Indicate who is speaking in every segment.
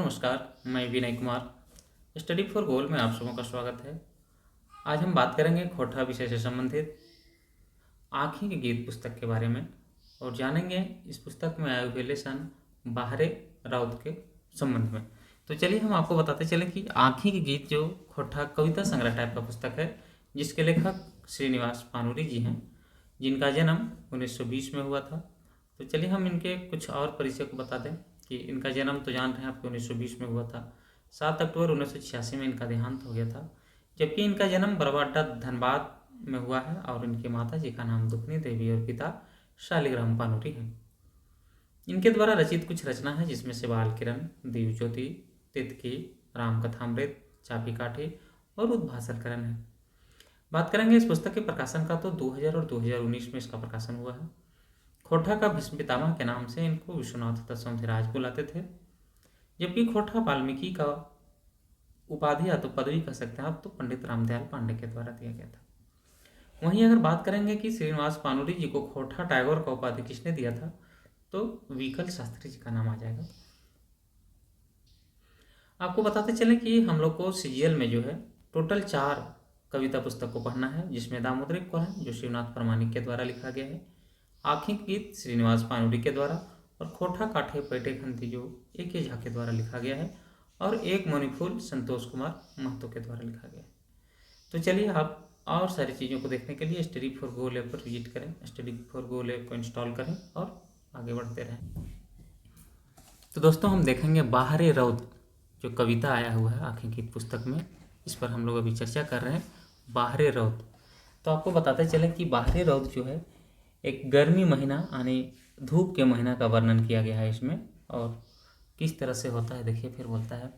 Speaker 1: नमस्कार, मैं Vinay Kumar. Study for गोल में आप सबों का स्वागत है। आज हम बात करेंगे खोटा विषय से संबंधित आँखें के गीत पुस्तक के बारे में और जानेंगे इस पुस्तक में आए हुए लेसन बाहरे राउत के संबंध में। तो चलिए हम आपको बताते चलें कि आँखें के गीत जो खोटा कविता संग्रह टाइप का पुस्तक है, जिसके लेखक श्रीनिवास पानुरी जी हैं, जिनका जन्म 1920 में हुआ था। तो चलिए हम इनके कुछ और परिचय को बता दें कि इनका जन्म तो जान रहे हैं आपको 1920 में हुआ था। 7 अक्टूबर 1986 में इनका देहांत हो गया था, जबकि इनका जन्म बरवाडा धनबाद में हुआ है और इनके माता जी का नाम दुखनी देवी और पिता शालिग्राम पानुरी है। इनके द्वारा रचित कुछ रचना है, जिसमें से बाल किरण, दीव ज्योति, तितकी, रामकथामृत, चापी काठी और उद्भाषणकरण है। बात करेंगे इस पुस्तक के प्रकाशन का, तो 2000 और 2019 में इसका प्रकाशन हुआ है। खोटा का भीष्म पितामह के नाम से इनको विश्वनाथ दत्त बुलाते थे, जबकि खोटा वाल्मीकि का उपाधि या तो पदवी कह सकते हैं आप, तो पंडित रामदयाल पांडे के द्वारा दिया गया था। वहीं अगर बात करेंगे कि श्रीनिवास पानुरी जी को खोटा टैगोर का उपाधि किसने दिया था, तो विकल शास्त्री जी का नाम आ जाएगा। आपको बताते चले कि हम लोग को सीजीएल में जो है टोटल 4 कविता पुस्तक को पढ़ना है, जिसमें दामोदरी कोल्हन जो शिवनाथ प्रमाणिक के द्वारा लिखा गया है, आँखें के गीत श्रीनिवास पानुरी के द्वारा, और खोटा काठे पैटे खंती जो ए.के. झा के द्वारा लिखा गया है, और एक मणिफूल संतोष कुमार महतो के द्वारा लिखा गया है। तो चलिए आप और सारी चीज़ों को देखने के लिए स्टडी फॉर गोल ऐप पर विजिट करें, स्टडी फॉर गोल ऐप को इंस्टॉल करें और आगे बढ़ते रहें। तो दोस्तों हम देखेंगे बाहरे रौद जो कविता आया हुआ है आँखें की पुस्तक में, इस पर हम लोग अभी चर्चा कर रहे हैं। बाहरे रौद, तो आपको बताते चलें कि बाहरे रौद जो है एक गर्मी महीना यानी धूप के महीना का वर्णन किया गया है इसमें, और किस तरह से होता है देखिए। फिर बोलता है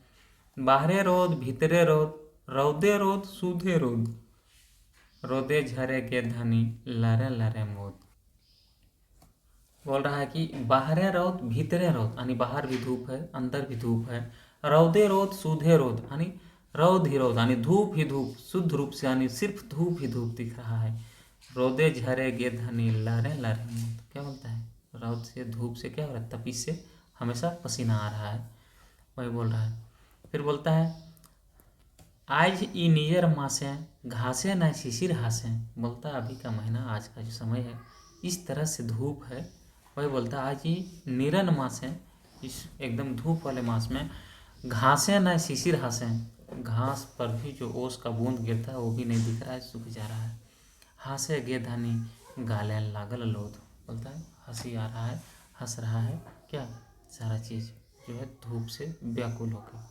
Speaker 1: बाहरे रोद भीतरे रोद, रौदे रोद सूधे रोद, रोदे झरे के धनी लरे लरे मोद। बोल रहा है कि बाहरे रोद भीतरे रोद यानी बाहर भी धूप है अंदर भी धूप है, रौदे रोद सूधे रोद यानी रौद ही रौद यानी धूप ही धूप, शुद्ध रूप से यानी सिर्फ धूप ही धूप दिख रहा है। रोदे झरे गे धनी लारे लारे मोद, क्या बोलता है, रौद से धूप से क्या हो रहा है, तपिश से हमेशा पसीना आ रहा है, वही बोल रहा है। फिर बोलता है आज ई नियर मासे घासे न शिशिर हासे, बोलता है अभी का महीना आज का जो समय है इस तरह से धूप है। वही बोलता है आज ही निरन मास है, इस एकदम धूप वाले मास में घासें न शिशिर हासे, घास पर भी जो ओस का बूंद गिरता है वो भी नहीं दिख रहा है, सूख जा रहा है। हासे गे धनी गाले लागल लोध, बोलता है हंसी आ रहा है, हंस रहा है, क्या सारा चीज़ जो है धूप से व्याकुल होकर।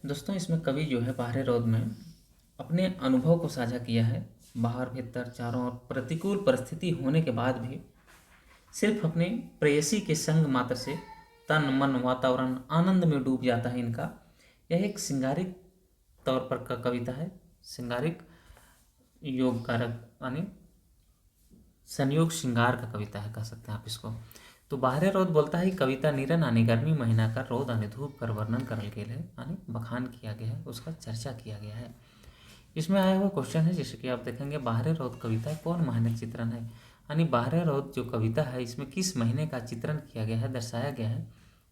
Speaker 1: दोस्तों इसमें कवि जो है बाहरे रौद में अपने अनुभव को साझा किया है। बाहर भीतर चारों ओर प्रतिकूल परिस्थिति होने के बाद भी सिर्फ अपने प्रेयसी के संग मात्र से तन मन वातावरण आनंद में डूब जाता है इनका। यह एक सिंगारिक तौर पर का कविता है, सिंगारिक योग कारक यानी संयोग श्रृंगार का कविता है कह सकते हैं आप इसको। तो बाहरे रौद बोलता है कविता निरन यानी गर्मी महीना का, रोद यानी धूप कर वर्णन करल गेल है यानी बखान किया गया है, उसका चर्चा किया गया है। इसमें आया हुआ क्वेश्चन है जैसे कि आप देखेंगे बाहरे रौद कविता कौन महीने चित्रण है, यानी बाहरे रौद जो कविता है इसमें किस महीने का चित्रण किया गया है, दर्शाया गया है।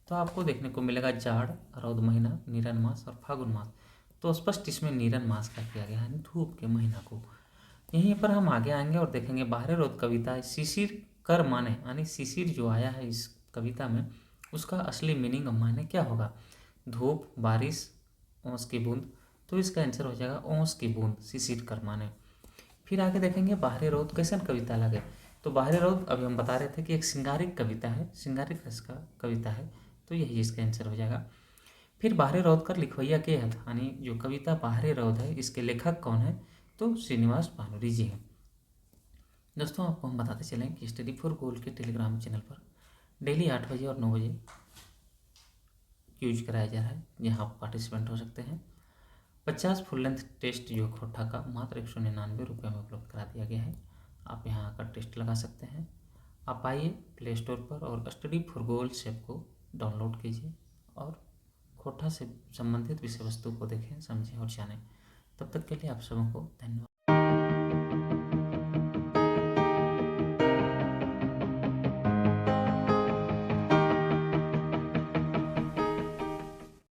Speaker 1: तो आपको देखने को मिलेगा जाड़, रौद महीना, नीरन मास और फागुन मास। तो स्पष्ट इसमें नीरन मास का किया गया है यानी धूप के महीना को। यहीं पर हम आगे आएंगे और देखेंगे बाहरे रोद कविता शिशिर कर माने यानी शिशिर जो आया है इस कविता में उसका असली मीनिंग माने क्या होगा, धूप, बारिश, ओस की बूंद। तो इसका आंसर हो जाएगा ओस की बूंद, शिशिर कर माने। फिर आगे देखेंगे बाहरे रोद कैसन कविता लगे। तो बाहरे रोद अभी हम बता रहे थे कि एक सिंगारिक कविता है, सिंगारिक रस का कविता है, तो यही इसका आंसर हो जाएगा। फिर बाहरे रौद कर लिखवैया के है यानी जो कविता बाहरे रौद है इसके लेखक कौन है, तो श्रीनिवास पानुरी जी हैं। दोस्तों आपको हम बताते चलें कि स्टडी फॉर गोल के टेलीग्राम चैनल पर डेली 8 बजे और 9 बजे यूज कराया जा रहा है, जहां आप पार्टिसिपेंट हो सकते हैं। 50 फुल लेंथ टेस्ट जो खोटा का मात्र 199 रुपये में उपलब्ध करा दिया गया है। आप यहाँ आकर टेस्ट लगा सकते हैं। आप आइए प्ले स्टोर पर और स्टडी फॉर गोल्स ऐप को डाउनलोड कीजिए और खोटा से संबंधित विषय वस्तु को देखें, समझें और जानें। तब तक के लिए आप सबों को धन्यवाद।